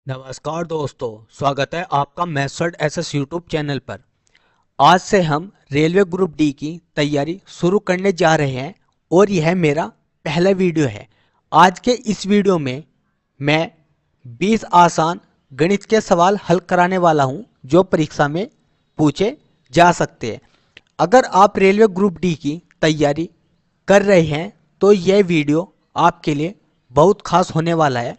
नमस्कार दोस्तों, स्वागत है आपका मैथ्स एसएस यूट्यूब चैनल पर। आज से हम रेलवे ग्रुप डी की तैयारी शुरू करने जा रहे हैं और यह मेरा पहला वीडियो है। आज के इस वीडियो में मैं 20 आसान गणित के सवाल हल कराने वाला हूं जो परीक्षा में पूछे जा सकते हैं। अगर आप रेलवे ग्रुप डी की तैयारी कर रहे हैं तो यह वीडियो आपके लिए बहुत खास होने वाला है।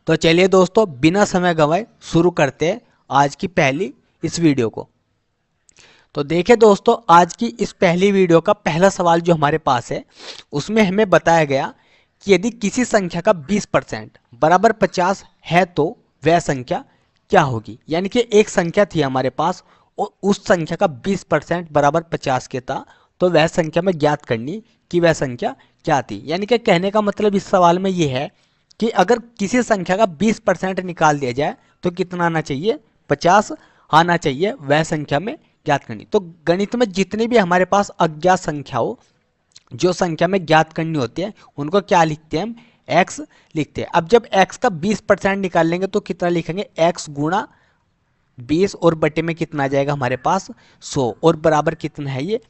तो चलिए दोस्तों, बिना समय गंवाए शुरू करते हैं आज की पहली इस वीडियो को। तो देखिए दोस्तों, आज की इस पहली वीडियो का पहला सवाल जो हमारे पास है उसमें हमें बताया गया कि यदि किसी संख्या का 20% बराबर 50 है तो वह संख्या क्या होगी। यानी कि एक संख्या थी हमारे पास और उस संख्या का 20% बराबर 50 के था, तो वह संख्या में ज्ञात करनी कि वह संख्या क्या थी। यानी कि कहने का मतलब इस सवाल में यह है कि अगर किसी संख्या का 20% निकाल दिया जाए तो कितना आना चाहिए, 50 आना चाहिए, वह संख्या में ज्ञात करनी। तो गणित में जितनी भी हमारे पास अज्ञात संख्या हो, जो संख्या में ज्ञात करनी होती है, उनको क्या लिखते हैं हम, x लिखते हैं। अब जब x का 20% निकाल लेंगे तो कितना लिखेंगे, x गुणा 20 और बटे में कितना आ जाएगा हमारे पास 100 और बराबर कितना है ये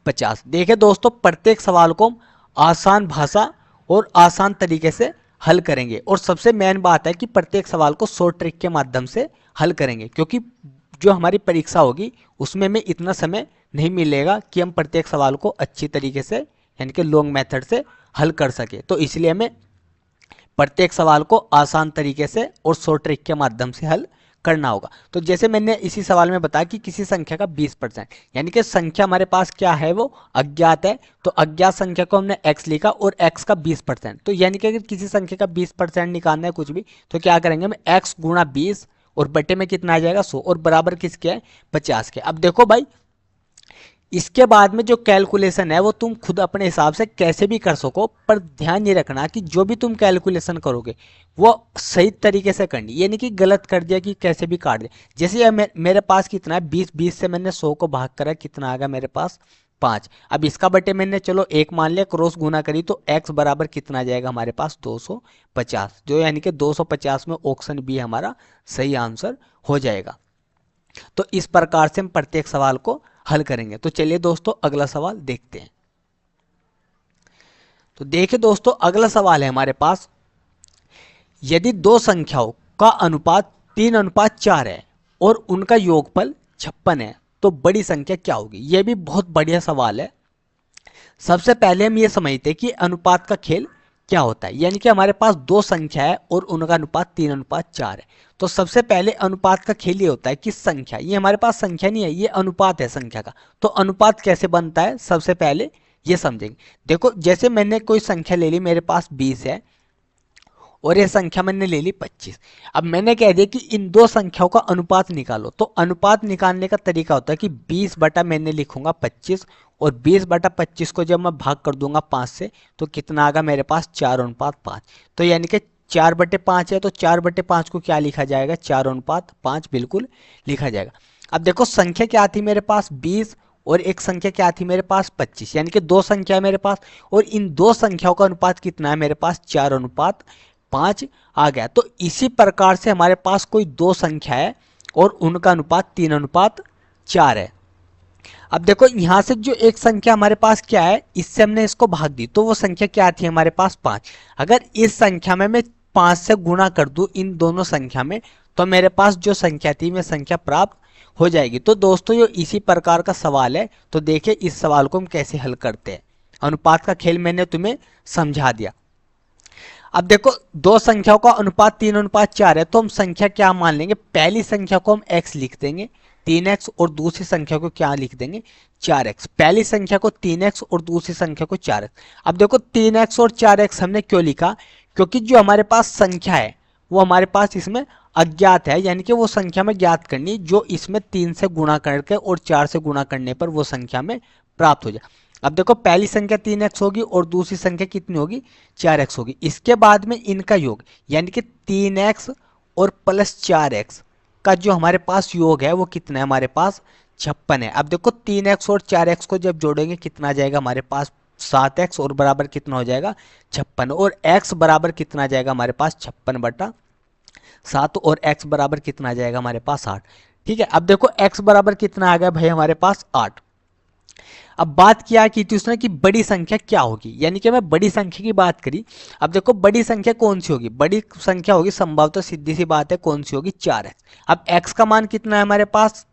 50। देखिए दोस्तों, प्रत्येक सवाल को हम आसान भाषा और आसान तरीके से हल करेंगे और सबसे मेन बात है कि प्रत्येक सवाल को शॉर्ट ट्रिक के माध्यम से हल करेंगे, क्योंकि जो हमारी परीक्षा होगी उसमें हमें इतना समय नहीं मिलेगा कि हम प्रत्येक सवाल को अच्छी तरीके से यानी कि लॉन्ग मेथड से हल कर सके। तो इसलिए हमें प्रत्येक सवाल को आसान तरीके से और शॉर्ट ट्रिक के माध्यम से हल करना होगा। तो जैसे मैंने इसी सवाल में बताया कि किसी संख्या का 20% यानी कि संख्या हमारे पास क्या है, वो अज्ञात है, तो अज्ञात संख्या को हमने x लिखा और x का 20%। तो यानी कि अगर किसी संख्या का 20% निकालना है कुछ भी, तो क्या करेंगे हम, x गुणा 20 और बटे में कितना आ जाएगा 100 और बराबर किसके है, 50 के। अब देखो भाई, इसके बाद में जो कैलकुलेशन है वो तुम खुद अपने हिसाब से कैसे भी कर सको, पर ध्यान ये रखना कि जो भी तुम कैलकुलेशन करोगे वो सही तरीके से करनी, ये नहीं कि गलत कर दिया कि कैसे भी काट दिया। जैसे ये मेरे पास कितना है, 20 से मैंने 100 को भाग करा, कितना आ गया मेरे पास 5। अब इसका बटे मैंने चलो 1 मान लिया, क्रॉस गुना करी तो x बराबर कितना आ जाएगा हमारे पास 250, जो यानी कि 250 में ऑप्शन बी हमारा सही आंसर हो जाएगा। तो इस प्रकार से हम प्रत्येक सवाल को हल करेंगे। तो चलिए दोस्तों, अगला सवाल देखते हैं। तो देखिए दोस्तों, अगला सवाल है हमारे पास, यदि दो संख्याओं का अनुपात 3:4 है और उनका योगफल 56 है तो बड़ी संख्या क्या होगी। यह भी बहुत बढ़िया सवाल है। सबसे पहले हम ये समझते हैं कि अनुपात का खेल क्या होता है। यानी कि हमारे पास दो संख्या है और उनका अनुपात 3:4 है। तो सबसे पहले अनुपात का खेल ये होता है कि संख्या, ये हमारे पास संख्या नहीं है, ये अनुपात है संख्या का। तो अनुपात कैसे बनता है सबसे पहले ये समझेंगे। देखो, जैसे मैंने कोई संख्या ले ली, मेरे पास 20 है और ये संख्या मैंने ले ली 25। अब मैंने कह दिया कि इन दो संख्याओं का अनुपात निकालो। तो अनुपात निकालने का तरीका होता है कि 20 बटा मैंने लिखूंगा 25 और 20 बटा 25 को जब मैं भाग कर दूंगा 5 से तो कितना आएगा मेरे पास 4:5। तो यानी कि 4/5 है तो 4/5 को क्या लिखा जाएगा, 4:5 बिल्कुल लिखा जाएगा। अब देखो, संख्या क्या थी मेरे पास 20 और एक संख्या क्या थी मेरे पास 25, यानी कि दो संख्या है मेरे पास और इन दो संख्याओं का अनुपात कितना है मेरे पास 4:5 आ गया। तो इसी प्रकार से हमारे पास कोई दो संख्या है और उनका अनुपात 3:4 है। अब देखो, यहां से जो एक संख्या हमारे पास क्या है, इससे हमने इसको भाग दी तो वो संख्या क्या थी हमारे पास 5। अगर इस संख्या में मैं 5 से गुणा कर दूं इन दोनों संख्या में तो मेरे पास जो संख्या थी मैं संख्या प्राप्त हो जाएगी। तो दोस्तों, ये इसी प्रकार का सवाल है। तो देखिए इस सवाल को हम कैसे हल करते हैं। अनुपात का खेल मैंने तुम्हें समझा दिया। अब देखो, दो संख्याओं का अनुपात 3:4 है तो हम संख्या क्या मान लेंगे, पहली संख्या को हम x लिख देंगे 3x और दूसरी संख्या को क्या लिख देंगे 4x। पहली संख्या को 3x और दूसरी संख्या को 4x। अब देखो 3x और 4x हमने क्यों लिखा, क्योंकि जो हमारे पास संख्या है वो हमारे पास इसमें अज्ञात है, यानी कि वो संख्या में ज्ञात करनी जो इसमें 3 से गुणा करके और 4 से गुणा करने पर वो संख्या में प्राप्त हो जाए। अब देखो, पहली संख्या 3x होगी और दूसरी संख्या कितनी होगी 4x होगी। इसके बाद में इनका योग यानी कि 3x और प्लस 4x का जो हमारे पास योग है वो कितना है हमारे पास 56 है। अब देखो 3x और 4x को जब जोड़ेंगे कितना आ जाएगा हमारे पास 7x और बराबर कितना हो जाएगा 56 और x बराबर कितना आ जाएगा हमारे पास 56/4। 7 और x बराबर कितना आ जाएगा हमारे पास 8। ठीक है, अब देखो x बराबर कितना आ गया भाई हमारे पास 8। अब बात क्या की थी उसने कि बड़ी संख्या क्या होगी, यानी कि मैं बड़ी संख्या की बात करी। अब देखो बड़ी संख्या कौन सी होगी, बड़ी संख्या होगी संभवतः सीधी सी बात है कौन सी होगी 4x। अब x का मान कितना है हमारे पास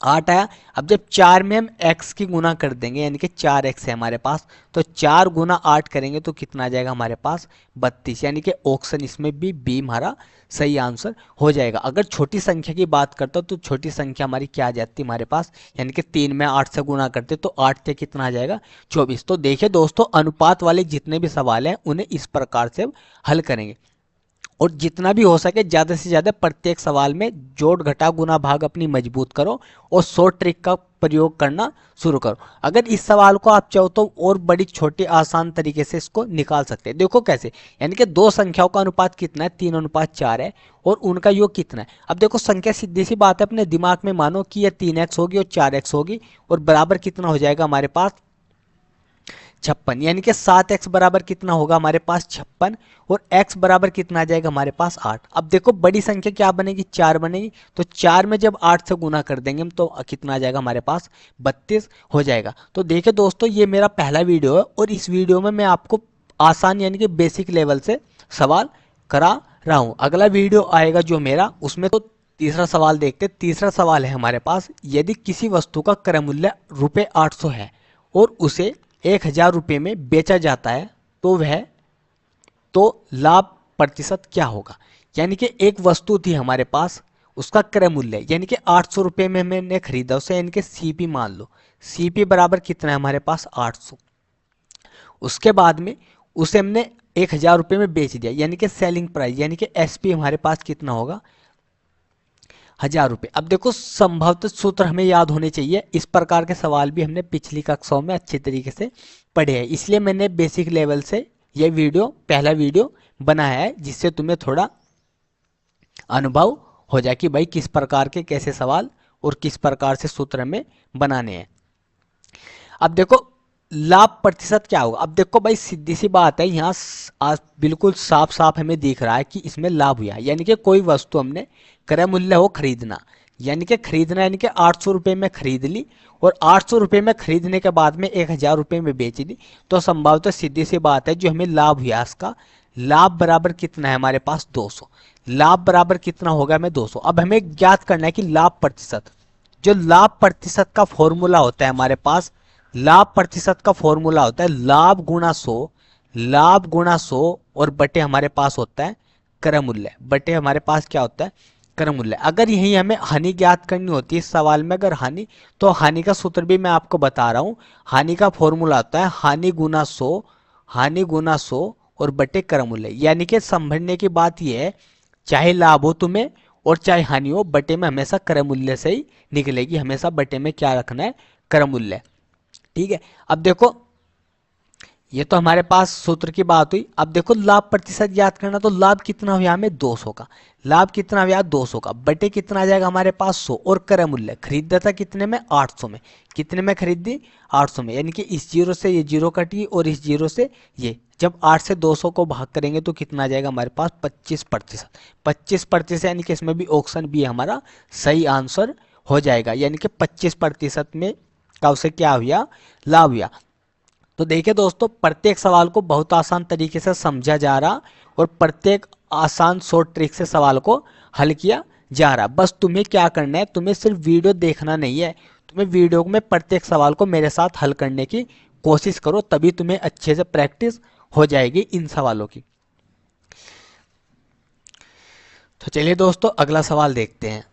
8 आया। अब जब 4 में हम x की गुना कर देंगे यानी कि 4x है हमारे पास, तो 4 गुना 8 करेंगे तो कितना आ जाएगा हमारे पास 32, यानी कि ऑप्शन इसमें भी बी हमारा सही आंसर हो जाएगा। अगर छोटी संख्या की बात करता तो छोटी संख्या हमारी क्या आ जाती हमारे पास, यानी कि 3 में 8 से गुना करते तो 8 से कितना आ जाएगा 24। तो देखिए दोस्तों, अनुपात वाले जितने भी सवाल हैं उन्हें इस प्रकार से हल करेंगे और जितना भी हो सके ज़्यादा से ज़्यादा प्रत्येक सवाल में जोड़ घटा गुना भाग अपनी मजबूत करो और शॉर्ट ट्रिक का प्रयोग करना शुरू करो। अगर इस सवाल को आप चाहो तो और बड़ी छोटी आसान तरीके से इसको निकाल सकते हैं। देखो कैसे, यानी कि दो संख्याओं का अनुपात कितना है 3:4 है और उनका योग कितना है। अब देखो संख्या सीधी सी बात है, अपने दिमाग में मानो कि यह 3x होगी और 4x होगी और बराबर कितना हो जाएगा हमारे पास 56, यानी कि 7x बराबर कितना होगा हमारे पास 56 और x बराबर कितना आ जाएगा हमारे पास 8। अब देखो बड़ी संख्या क्या बनेगी 4 बनेगी, तो 4 में जब 8 से गुना कर देंगे हम तो कितना आ जाएगा हमारे पास 32 हो जाएगा। तो देखिए दोस्तों, ये मेरा पहला वीडियो है और इस वीडियो में मैं आपको आसान यानी कि बेसिक लेवल से सवाल करा रहा हूँ। अगला वीडियो आएगा जो मेरा, उसमें तो तीसरा सवाल देखते। तीसरा सवाल है हमारे पास, यदि किसी वस्तु का क्रय मूल्य ₹800 है और उसे 1000 रुपये में बेचा जाता है तो लाभ प्रतिशत क्या होगा। यानी कि एक वस्तु थी हमारे पास, उसका क्रय मूल्य यानी कि 800 रुपये में मैंने खरीदा उसे, यानी कि सीपी मान लो, सीपी बराबर कितना है हमारे पास 800। उसके बाद में उसे हमने 1000 रुपये में बेच दिया, यानी कि सेलिंग प्राइस यानी कि एसपी हमारे पास कितना होगा 1000 रुपये। अब देखो संभवतः सूत्र हमें याद होने चाहिए, इस प्रकार के सवाल भी हमने पिछली कक्षाओं में अच्छे तरीके से पढ़े हैं, इसलिए मैंने बेसिक लेवल से ये वीडियो पहला वीडियो बनाया है जिससे तुम्हें थोड़ा अनुभव हो जाए कि भाई किस प्रकार के कैसे सवाल और किस प्रकार से सूत्र हमें बनाने हैं। अब देखो लाभ प्रतिशत क्या होगा। अब देखो भाई सीधी सी बात है, यहाँ बिल्कुल साफ साफ हमें दिख रहा है कि इसमें लाभ हुआ, यानी कि कोई वस्तु हमने क्रय मूल्य हो खरीदना, यानी कि खरीदना यानी कि 800 रुपये में खरीद ली और 800 रुपये में खरीदने के बाद में 1000 रुपये में बेच दी, तो संभवतः सीधी सी बात है जो हमें लाभ हुआ इसका लाभ बराबर कितना है हमारे पास 200। लाभ बराबर कितना होगा हमें 200। अब हमें ज्ञात करना है कि लाभ प्रतिशत, जो लाभ प्रतिशत का फॉर्मूला होता है हमारे पास, लाभ प्रतिशत का फॉर्मूला होता है लाभ गुणा 100, लाभ गुणा 100 और बटे हमारे पास होता है क्रय मूल्य, बटे हमारे पास क्या होता है क्रय मूल्य। अगर यही हमें हानि ज्ञात करनी होती है इस सवाल में, अगर हानि, तो हानि का सूत्र भी मैं आपको बता रहा हूं। हानि का फॉर्मूला होता है हानि गुना 100, हानि गुना 100 और बटे क्रय मूल्य। यानी कि समझने की बात यह है, चाहे लाभ हो तुम्हें और चाहे हानि हो, बटे में हमेशा क्रय मूल्य से ही निकलेगी, हमेशा बटे में क्या रखना है क्रय मूल्य। ठीक है, अब देखो ये तो हमारे पास सूत्र की बात हुई। अब देखो लाभ प्रतिशत याद करना, तो लाभ कितना हुआ हमें 200 का, लाभ कितना हुआ 200 का, बटे कितना आ जाएगा हमारे पास 100 और क्रय मूल्य खरीदा था कितने में 800 में, कितने में खरीदी 800 में, यानी कि इस जीरो से ये जीरो कटी और इस जीरो से ये, जब 8 से 200 को भाग करेंगे तो कितना आ जाएगा हमारे पास 25%। 25% यानी कि इसमें भी ऑप्शन बी हमारा सही आंसर हो जाएगा, यानी कि 25% में का उसे क्या हुआ लाभ हुआ। तो देखिए दोस्तों, प्रत्येक सवाल को बहुत आसान तरीके से समझा जा रहा और प्रत्येक आसान शॉर्ट ट्रिक से सवाल को हल किया जा रहा। बस तुम्हें क्या करना है, तुम्हें सिर्फ वीडियो देखना नहीं है, तुम्हें वीडियो में प्रत्येक सवाल को मेरे साथ हल करने की कोशिश करो, तभी तुम्हें अच्छे से प्रैक्टिस हो जाएगी इन सवालों की। तो चलिए दोस्तों अगला सवाल देखते हैं।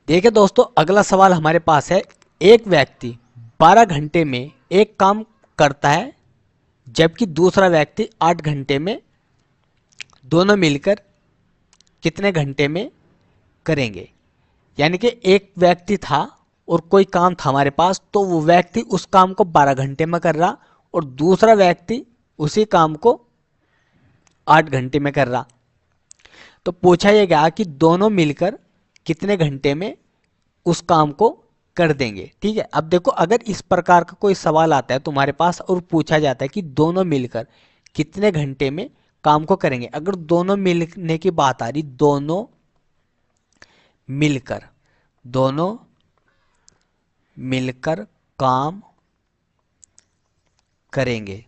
देखिए दोस्तों, अगला सवाल हमारे पास है, एक व्यक्ति 12 घंटे में एक काम करता है जबकि दूसरा व्यक्ति 8 घंटे में, दोनों मिलकर कितने घंटे में करेंगे। यानी कि एक व्यक्ति था और कोई काम था हमारे पास, तो वो व्यक्ति उस काम को 12 घंटे में कर रहा और दूसरा व्यक्ति उसी काम को 8 घंटे में कर रहा। तो पूछा यह गया कि दोनों मिलकर कितने घंटे में उस काम को कर देंगे। ठीक है, अब देखो अगर इस प्रकार का कोई सवाल आता है तुम्हारे पास और पूछा जाता है कि दोनों मिलकर कितने घंटे में काम को करेंगे। अगर दोनों मिलने की बात आ रही, दोनों मिलकर काम करेंगे,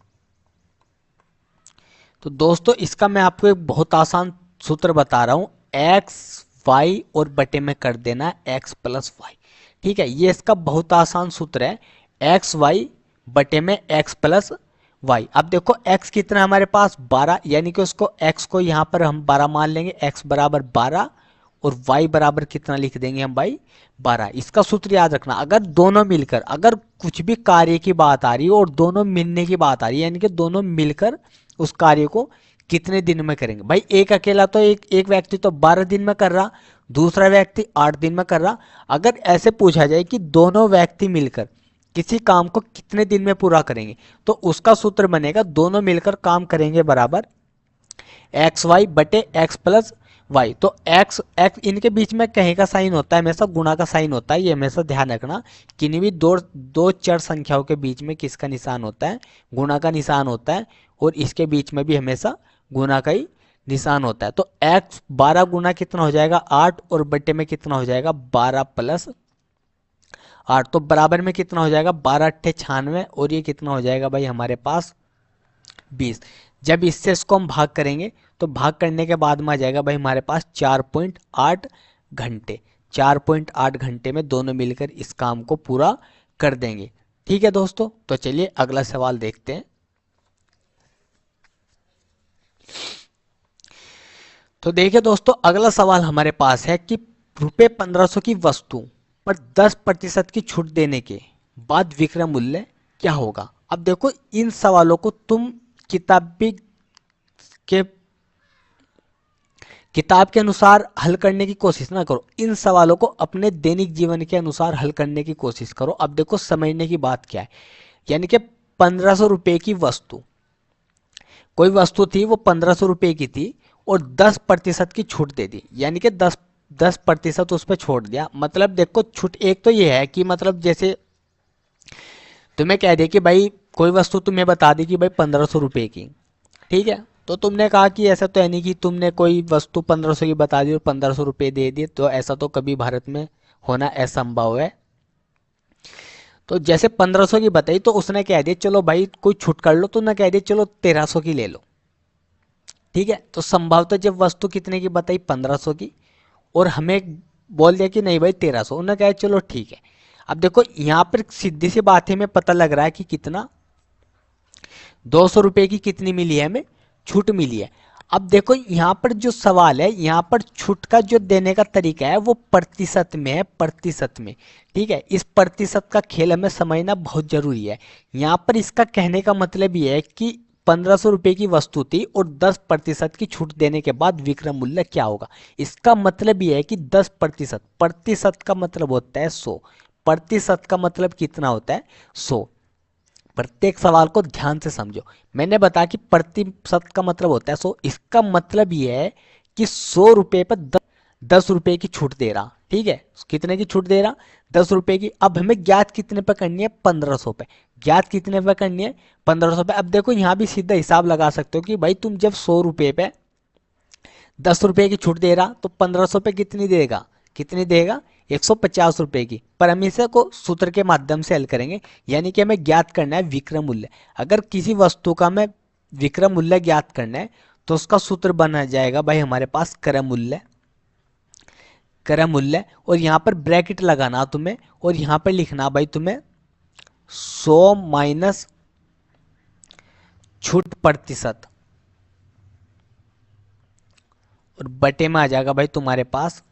तो दोस्तों इसका मैं आपको एक बहुत आसान सूत्र बता रहा हूं, एक्स वाई और बटे में कर देना एक्स प्लस वाई। ठीक है, ये इसका बहुत आसान सूत्र है, एक्स वाई बटे में एक्स प्लस वाई। अब देखो x कितना है हमारे पास 12, यानी कि उसको x को यहाँ पर हम 12 मान लेंगे, x बराबर 12 और y बराबर कितना लिख देंगे हम भाई 12। इसका सूत्र याद रखना, अगर दोनों मिलकर, अगर कुछ भी कार्य की बात आ रही है और दोनों मिलने की बात आ रही है, यानी कि दोनों मिलकर उस कार्य को कितने दिन में करेंगे। भाई एक अकेला तो एक व्यक्ति तो 12 दिन में कर रहा, दूसरा व्यक्ति 8 दिन में कर रहा। अगर ऐसे पूछा जाए कि दोनों व्यक्ति मिलकर किसी काम को कितने दिन में पूरा करेंगे, तो उसका सूत्र बनेगा दोनों मिलकर काम करेंगे बराबर एक्स वाई बटे एक्स प्लस वाई। तो एक्स एक्स इनके बीच में कहीं का साइन होता है, हमेशा गुणा का साइन होता है, ये हमेशा ध्यान रखना। किन्हीं भी दो चर संख्याओं के बीच में किसका निशान होता है, गुणा का निशान होता है, और इसके बीच में भी हमेशा गुणा का ही निशान होता है। तो एक्स 12 गुना कितना हो जाएगा 8, और बटे में कितना हो जाएगा 12 प्लस 8, तो बराबर में कितना हो जाएगा 12 अट्ठे 96, और ये कितना हो जाएगा भाई हमारे पास 20। जब इससे इसको हम भाग करेंगे तो भाग करने के बाद में आ जाएगा भाई हमारे पास 4.8 घंटे। 4.8 घंटे में दोनों मिलकर इस काम को पूरा कर देंगे। ठीक है दोस्तों, तो चलिए अगला सवाल देखते हैं। तो देखिए दोस्तों, अगला सवाल हमारे पास है कि रुपये 1500 की वस्तु पर 10% की छूट देने के बाद विक्रय मूल्य क्या होगा। अब देखो, इन सवालों को तुम के किताब के अनुसार हल करने की कोशिश ना करो, इन सवालों को अपने दैनिक जीवन के अनुसार हल करने की कोशिश करो। अब देखो समझने की बात क्या है, यानी कि 1500 रुपए की वस्तु, कोई वस्तु थी वो 1500 रुपए की थी और 10% की छूट दे दी, यानी कि 10% उस पर छोड़ दिया। मतलब देखो छूट एक तो ये है कि मतलब जैसे तुम्हें कह दे कि भाई कोई वस्तु तुम्हें बता दी कि भाई 1500 रुपए की, ठीक है, तो तुमने कहा कि ऐसा तो है नहीं कि तुमने कोई वस्तु 1500 की बता दी और 1500 रुपए दे दिए, तो ऐसा तो कभी भारत में होना असंभव है। तो जैसे 1500 की बताई तो उसने कह दिया चलो भाई कोई छूट कर लो, तो ना कह दिया चलो 1300 की ले लो। ठीक है, तो संभवतः जब वस्तु कितने की बताई 1500 की, और हमें बोल दिया कि नहीं भाई 1300, उन्होंने कहा चलो ठीक है। अब देखो यहाँ पर सीधी सी बात है, हमें पता लग रहा है कि कितना 200 रुपए की कितनी मिली है, हमें छूट मिली है। अब देखो यहाँ पर जो सवाल है, यहाँ पर छूट का जो देने का तरीका है वो प्रतिशत में है, प्रतिशत में। ठीक है, इस प्रतिशत का खेल हमें समझना बहुत जरूरी है। यहाँ पर इसका कहने का मतलब ये है कि 1500 रुपए की वस्तु थी और 10% की छूट देने के बाद विक्रय मूल्य क्या होगा। इसका मतलब ये है कि 10%, प्रतिशत का मतलब होता है 100, प्रतिशत का मतलब कितना होता है 100। प्रत्येक सवाल को ध्यान से समझो, मैंने बताया कि प्रतिशत का मतलब होता है 100, इसका मतलब यह है कि 100 रुपए पर 10 रुपए की छूट दे रहा। ठीक है, कितने की छूट दे रहा 10 रुपए की। अब हमें ज्ञात कितने पे करनी है 1500 पे, ज्ञात कितने पे करनी है 1500 पे। अब देखो यहाँ भी सीधा हिसाब लगा सकते हो कि भाई तुम जब 100 रुपए पे 10 रुपए की छूट दे रहा तो 1500 पे कितनी देगा, कितनी देगा 150 रुपए की। पर हम इसे को सूत्र के माध्यम से हल करेंगे, यानी कि हमें ज्ञात करना है विक्रय मूल्य। अगर किसी वस्तु का हमें विक्रय मूल्य ज्ञात करना है तो उसका सूत्र बना जाएगा भाई हमारे पास क्रय मूल्य, क्रय मूल्य, और यहाँ पर ब्रैकेट लगाना तुम्हें, और यहाँ पर लिखना भाई तुम्हें 100 माइनस छूट प्रतिशत, और बटे में आ जाएगा भाई तुम्हारे पास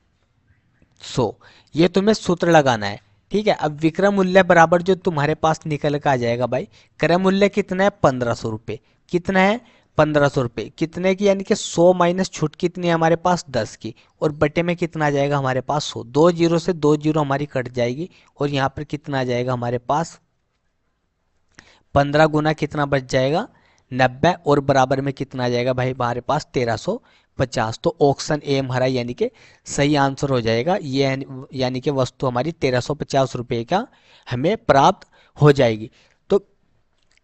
100। ये तुम्हें सूत्र लगाना है। ठीक है, अब विक्रय मूल्य बराबर जो तुम्हारे पास निकल कर आ जाएगा भाई, क्रय मूल्य कितना है 1500 रुपये, कितना है 1500 रुपये, कितने की, यानी कि 100 माइनस छूट कितनी है हमारे पास 10 की, और बटे में कितना आ जाएगा हमारे पास 100। 2 जीरो से 2 जीरो हमारी कट जाएगी, और यहाँ पर कितना आ जाएगा हमारे पास 15 गुना कितना बच जाएगा 90, और बराबर में कितना आ जाएगा भाई हमारे पास 1350। तो ऑप्शन ए हमारा यानी कि सही आंसर हो जाएगा। ये यानी कि वस्तु हमारी 1350 रुपये का हमें प्राप्त हो जाएगी। तो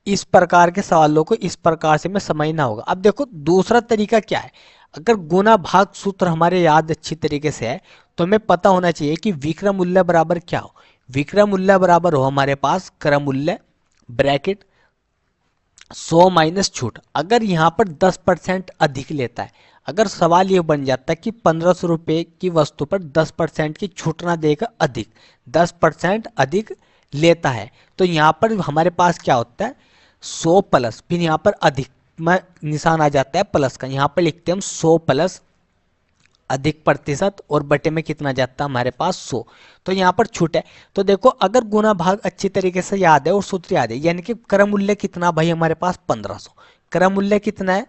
इस प्रकार के सवालों को इस प्रकार से मैं समझना होगा। अब देखो दूसरा तरीका क्या है, अगर गुना भाग सूत्र हमारे याद अच्छी तरीके से है तो हमें पता होना चाहिए कि विक्रम मूल्य बराबर क्या हो। विक्रम मूल्य बराबर हो हमारे पास क्रम मूल्य ब्रैकेट 100 माइनस छूट। अगर यहाँ पर 10% अधिक लेता है, अगर सवाल ये बन जाता है कि 1500 रुपये की वस्तु पर 10% की छूट ना देगा, अधिक 10% अधिक लेता है, तो यहाँ पर हमारे पास क्या होता है 100 प्लस, फिर यहाँ पर अधिक में निशान आ जाता है प्लस का, यहाँ पर लिखते हैं हम 100 प्लस अधिक प्रतिशत और बटे में कितना जाता है हमारे पास 100, तो यहाँ पर छूट है। तो देखो अगर गुना भाग अच्छी तरीके से याद है और सूत्र याद है, यानी कि क्रम मूल्य कितना भाई हमारे पास 1500, क्रम मूल्य कितना है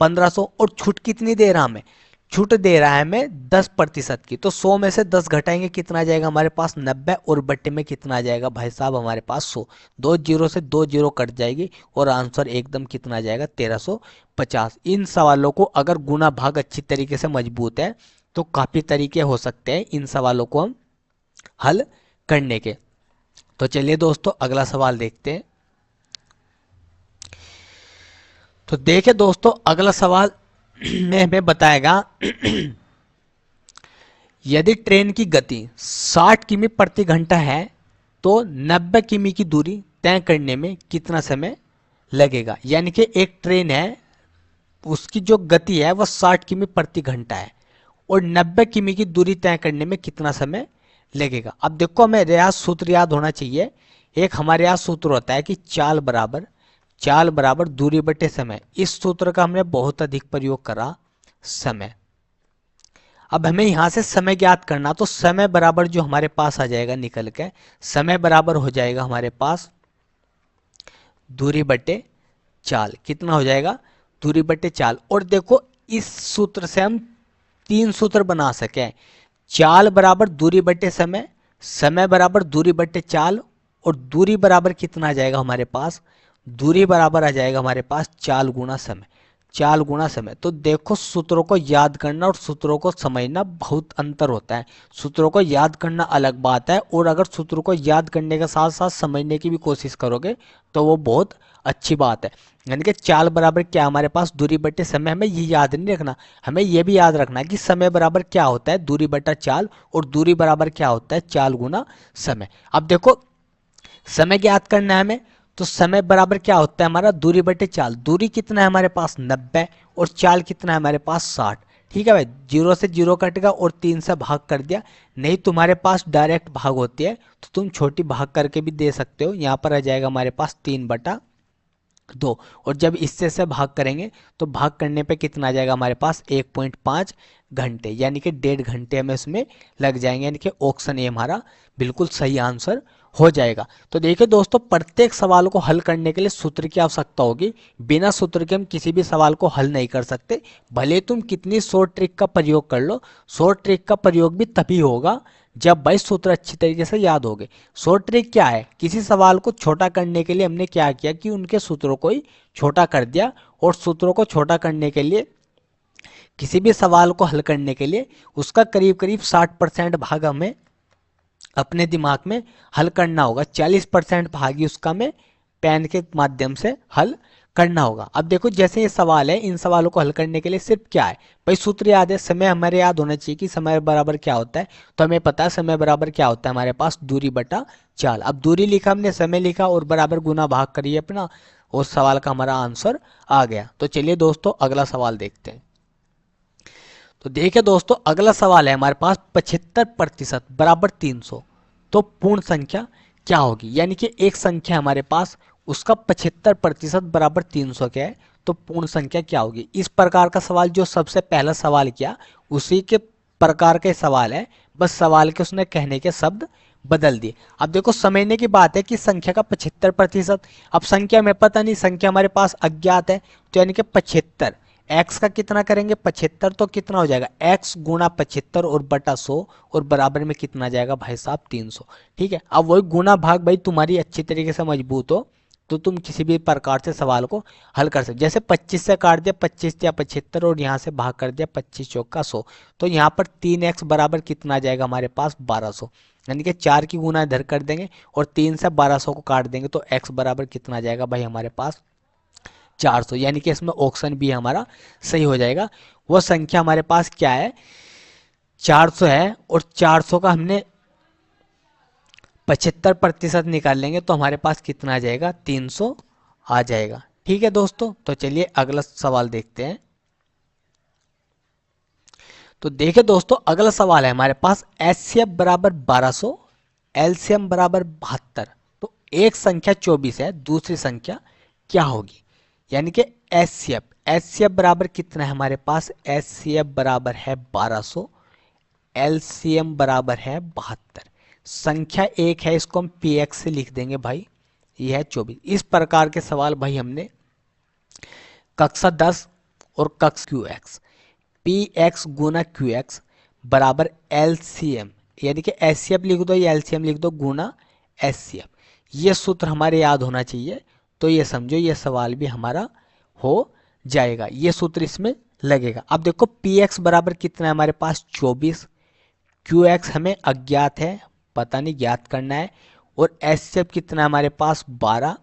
1500 और छूट कितनी दे रहा हमें, छूट दे रहा है हमें 10% की, तो 100 में से 10 घटाएंगे कितना आ जाएगा हमारे पास 90 और बटे में कितना आ जाएगा भाई साहब हमारे पास 100, 2 जीरो से 2 जीरो कट जाएगी और आंसर एकदम कितना आ जाएगा 1350। इन सवालों को अगर गुना भाग अच्छी तरीके से मजबूत है तो काफी तरीके हो सकते हैं इन सवालों को हम हल करने के। तो चलिए दोस्तों अगला सवाल देखते हैं। तो देखिए दोस्तों अगला सवाल में हमें बताएगा यदि ट्रेन की गति 60 किमी प्रति घंटा है तो 90 किमी की दूरी तय करने में कितना समय लगेगा। यानी कि एक ट्रेन है, उसकी जो गति है वह 60 किमी प्रति घंटा है और 90 किमी की दूरी तय करने में कितना समय लगेगा। अब देखो हमें रियाज सूत्र याद होना चाहिए। एक हमारे यहाँ सूत्र होता है कि चाल बराबर दूरी बटे समय। इस सूत्र का हमने बहुत अधिक प्रयोग करा समय। अब हमें यहां से समय ज्ञात करना, तो समय बराबर जो हमारे पास आ जाएगा निकल के, समय बराबर हो जाएगा हमारे पास दूरी बटे चाल। कितना हो जाएगा दूरी बटे चाल। और देखो इस सूत्र से हम 3 सूत्र बना सके, चाल बराबर दूरी बटे समय, समय बराबर दूरी बटे चाल और दूरी बराबर कितना आ जाएगा हमारे पास, दूरी बराबर आ जाएगा हमारे पास चाल गुणा समय, चाल गुणा समय। तो देखो सूत्रों को याद करना और सूत्रों को समझना बहुत अंतर होता है। सूत्रों को याद करना अलग बात है और अगर सूत्रों को याद करने के साथ साथ समझने की भी कोशिश करोगे तो वो बहुत अच्छी बात है। यानी कि चाल बराबर क्या हमारे पास दूरी बटे समय, हमें ये याद नहीं रखना, हमें ये भी याद रखना कि समय बराबर क्या होता है दूरी बटा चाल और दूरी बराबर क्या होता है चाल गुना समय। अब देखो समय ज्ञात करना है हमें, तो समय बराबर क्या होता है हमारा दूरी बटे चाल। दूरी कितना है हमारे पास 90 और चाल कितना है हमारे पास 60। ठीक है भाई, 0 से 0 कटेगा और 3 से भाग कर दिया। नहीं तुम्हारे पास डायरेक्ट भाग होती है तो तुम छोटी भाग करके भी दे सकते हो। यहाँ पर आ जाएगा हमारे पास 3/2 और जब इससे से भाग करेंगे तो भाग करने पे कितना आ जाएगा हमारे पास 1.5 घंटे, यानी कि 1.5 घंटे हमें इसमें लग जाएंगे। यानी कि ऑप्शन ए हमारा बिल्कुल सही आंसर हो जाएगा। तो देखिए दोस्तों प्रत्येक सवाल को हल करने के लिए सूत्र की आवश्यकता होगी। बिना सूत्र के हम किसी भी सवाल को हल नहीं कर सकते। भले तुम कितनी शॉर्ट ट्रिक का प्रयोग कर लो, शॉर्ट ट्रिक का प्रयोग भी तभी होगा जब भाई सूत्र अच्छी तरीके से याद होंगे। शॉर्ट ट्रिक क्या है, किसी सवाल को छोटा करने के लिए हमने क्या किया कि उनके सूत्रों को ही छोटा कर दिया और सूत्रों को छोटा करने के लिए किसी भी सवाल को हल करने के लिए उसका करीब करीब 60% भाग हमें अपने दिमाग में हल करना होगा, 40% भाग ही उसका में पेन के माध्यम से हल करना होगा। अब देखो जैसे ये सवाल है, इन सवालों को हल करने के लिए सिर्फ क्या है भाई सूत्र याद है, समय हमारे याद होना चाहिए कि समय बराबर क्या होता है। तो हमें पता है समय बराबर क्या होता है हमारे पास दूरी बटा चाल। अब दूरी लिखा हमने, समय लिखा और बराबर गुना भाग करिए अपना, उस सवाल का हमारा आंसर आ गया। तो चलिए दोस्तों अगला सवाल देखते हैं। तो देखिए दोस्तों अगला सवाल है हमारे पास 75% बराबर 300, तो पूर्ण संख्या क्या होगी। यानी कि एक संख्या हमारे पास, उसका 75% बराबर 300 क्या है, तो पूर्ण संख्या क्या होगी। इस प्रकार का सवाल जो सबसे पहला सवाल किया उसी के प्रकार के सवाल है, बस सवाल के उसने कहने के शब्द बदल दिए। अब देखो समझने की बात है कि संख्या का 75%, अब संख्या में पता नहीं, संख्या हमारे पास अज्ञात है, तो यानी कि 75 x का कितना करेंगे 75, तो कितना हो जाएगा x गुणा 75 और बटा 100 और बराबर में कितना जाएगा भाई साहब 300। ठीक है, अब वही गुना भाग भाई तुम्हारी अच्छी तरीके से मजबूत हो तो तुम किसी भी प्रकार से सवाल को हल कर सकते। जैसे 25 से काट दिया 25 या 75 और यहाँ से भाग कर दिया 25 चौका 100, तो यहाँ पर 3x बराबर कितना आ जाएगा हमारे पास 1200। यानी कि 4 की गुना इधर कर देंगे और 3 से 1200 को काट देंगे तो x बराबर कितना आ जाएगा भाई हमारे पास 400। यानी कि इसमें ऑप्शन बी हमारा सही हो जाएगा। वो संख्या हमारे पास क्या है 400 है और 400 का हमने 75% निकाल लेंगे तो हमारे पास कितना आ जाएगा 300 आ जाएगा। ठीक है दोस्तों, तो चलिए अगला सवाल देखते हैं। तो देखिए दोस्तों अगला सवाल है हमारे पास एचसीएफ बराबर 1200, एलसीएम बराबर 72। तो एक संख्या 24 है, दूसरी संख्या क्या होगी? यानी कि एचसीएफ एचसीएफ बराबर कितना है हमारे पास, एचसीएफ बराबर है 1200, एलसीएम बराबर है 72। संख्या एक है, इसको हम पी एक्स से लिख देंगे भाई, यह है 24। इस प्रकार के सवाल भाई हमने कक्षा 10 और कक्षा क्यू एक्स, पी एक्स गुना क्यू एक्स बराबर एल सी एम, यानी कि एस सी एफ लिख दो या एल सी एम लिख दो गुना एस सी एफ, ये सूत्र हमारे याद होना चाहिए। तो ये समझो ये सवाल भी हमारा हो जाएगा, ये सूत्र इसमें लगेगा। अब देखो पी एक्स बराबर कितना है हमारे पास 24, क्यू एक्स हमें अज्ञात है, पता नहीं, ज्ञात करना है। और एस सी एफ कितना है हमारे पास 12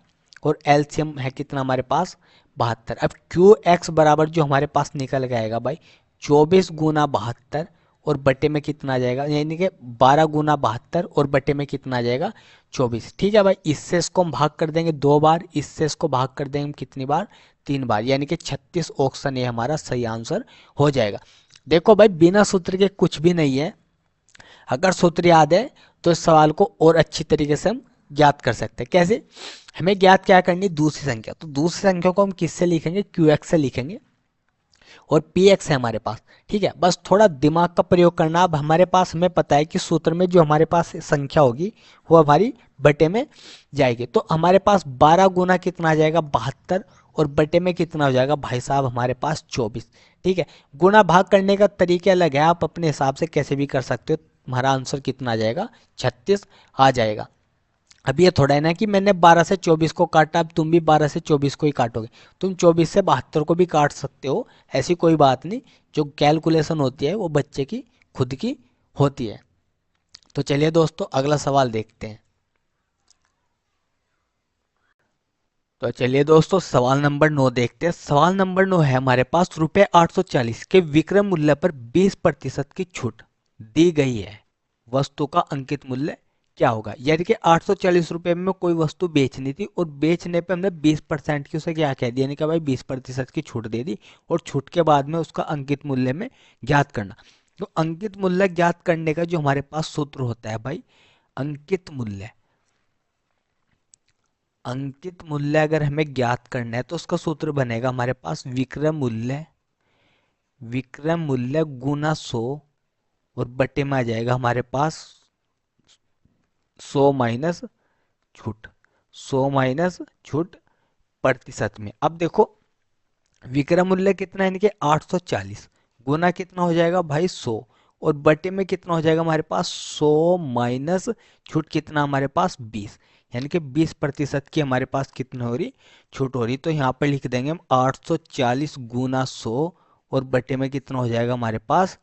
और एल सी एम है कितना हमारे पास 72। अब क्यू एक्स बराबर जो हमारे पास निकल गएगा भाई 24 गुना 72 और बटे में कितना आ जाएगा, यानी कि 12 गुना 72 और बटे में कितना आ जाएगा 24। ठीक है भाई, इससे इसको हम भाग कर देंगे 2 बार, इससे इसको भाग कर देंगे कितनी बार 3 बार, यानी कि 36। ऑप्शन ये हमारा सही आंसर हो जाएगा। देखो भाई बिना सूत्र के कुछ भी नहीं है, अगर सूत्र याद है तो इस सवाल को और अच्छी तरीके से हम ज्ञात कर सकते हैं। कैसे? हमें ज्ञात क्या करनी, दूसरी संख्या, तो दूसरी संख्या को हम किससे लिखेंगे, क्यू एक्स से लिखेंगे और पी एक्स है हमारे पास। ठीक है, बस थोड़ा दिमाग का प्रयोग करना। अब हमारे पास हमें पता है कि सूत्र में जो हमारे पास संख्या होगी वो हमारी बटे में जाएगी, तो हमारे पास 12 गुना कितना आ जाएगा 72 और बटे में कितना हो जाएगा भाई साहब हमारे पास 24। ठीक है, गुना भाग करने का तरीका अलग है, आप अपने हिसाब से कैसे भी कर सकते हो। हमारा आंसर कितना आ जाएगा 36 आ जाएगा। अब ये थोड़ा है ना कि मैंने 12 से 24 को काटा, अब तुम भी 12 से 24 को ही काटोगे, तुम 24 से 72 को भी काट सकते हो, ऐसी कोई बात नहीं। जो कैलकुलेशन होती है वो बच्चे की खुद की होती है। तो चलिए दोस्तों अगला सवाल देखते हैं। तो चलिए दोस्तों सवाल नंबर 9 देखते हैं। सवाल नंबर 9 है हमारे पास, रुपये 840 के विक्रय मूल्य पर 20% की छूट दी गई है, वस्तु का अंकित मूल्य क्या होगा? यानी कि 840 रुपये में कोई वस्तु बेचनी थी और बेचने पे हमने 20% की उसे क्या कह दिया, यानी कि भाई 20% की छूट दे दी और छूट के बाद में उसका अंकित मूल्य में ज्ञात करना। तो अंकित मूल्य ज्ञात करने का जो हमारे पास सूत्र होता है भाई, अंकित मूल्य, अंकित मूल्य अगर हमें ज्ञात करना है तो उसका सूत्र बनेगा हमारे पास विक्रय मूल्य, विक्रय मूल्य गुना 100 और बटे में आ जाएगा हमारे पास 100 माइनस छूट, 100 माइनस छूट प्रतिशत में। अब देखो विक्रय मूल्य कितना है, यानी कि 840 गुना कितना हो जाएगा भाई 100 और बटे में कितना हो जाएगा हमारे पास 100 माइनस छूट कितना हमारे पास 20, यानी कि 20% की हमारे पास कितना हो रही छूट हो रही। तो यहाँ पर लिख देंगे हम 840 गुना 100 और बटे में कितना हो जाएगा हमारे पास